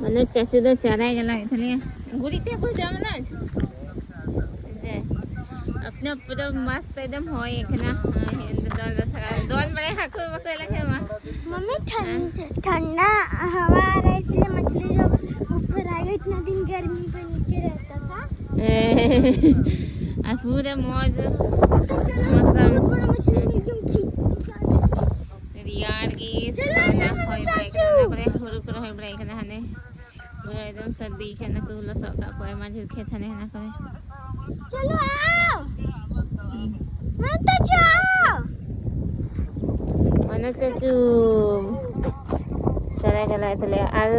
Mana cacu dah cara jalan itu ni. Guri tu aku jam mana aja. Jai. अपना पूरा मस्त एकदम हो एक ना दोन बड़े हकू बकू लगे वहाँ मम्मी ठंडा हवा आ रहा है इसलिए मछली जो ऊपर आएगा इतना दिन गर्मी पे नीचे रहता था और पूरे मौज मौसम यार की खाना होई ब्रेक ना हुरु कर होई ब्रेक ना हने पूरा एकदम सर्दी के ना कुला सका कोई माजिर खेत हने ना करे चलो आओ मत जाओ mana cacu cara jalan itu le al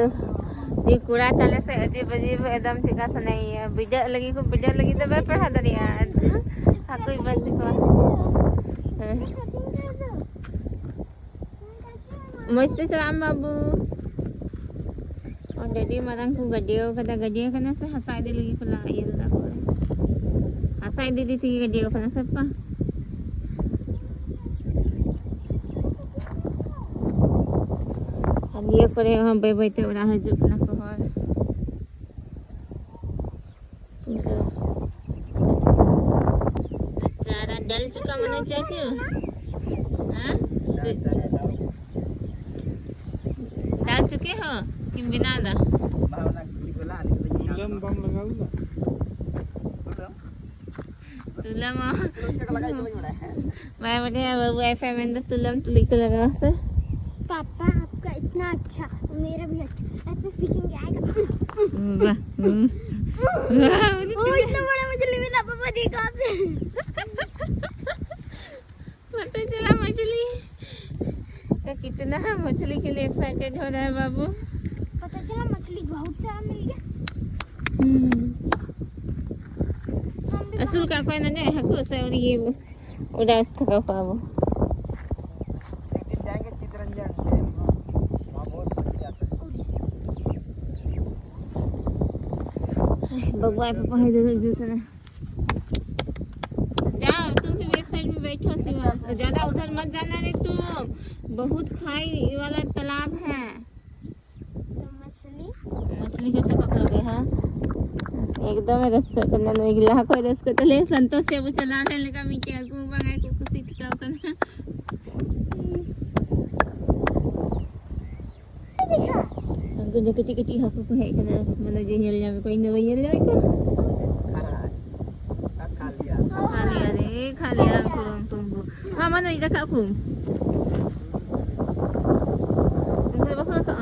di kura tale se अजीब अजीब एकदम चिका सनाई है बिड़ा लगी तो मैं पढ़ा दरी यार aku बस को mesti salam babu और daddy marang ku gadio kana se hasai di lagi pula ya tak ko hasai di gadio kana siapa dia kore हम बाय ते उड़ा हजू कना को हर चारा डल चुका मने चाचू हां डाल चुके हो कि बिना दा तुलम बम लगा दो तुलम मैं बढ़िया बाबू एफएम में तुलम तुली को लगा से पापा आपका इतना अच्छा मेरा भी अच्छा ऐसे सीखेंगे आएगा ओ इतना बड़ा मछली मिला पापा देखा आपने पता चला मछली का कितना मछली के लिए एक्साइटेड हो रहा है बाबू पता चला मछली बहुत सारा मिल गया असल का कोई ना है हकू से और ये उड़ा थका पाबो बगवाई पापा है जूते ना जाओ तुम भी एक साइड में बैठो सिवा ज्यादा उधर मत जाना रे तुम बहुत खाई वाला तालाब है तो मछली कैसे पकड़ोगे हाँ एकदम रस्ता करना नहीं गिला कोई रस्ता तो ले संतोष के वो चलाने लगा मीठे को बंगाई को कुछ का करना aku dah ketik-ketik aku ko hek kana mana je nyel nyam ko ina nyel nyam ko khalia kurang tunggu mama mana ida ka aku tunggu bakal ka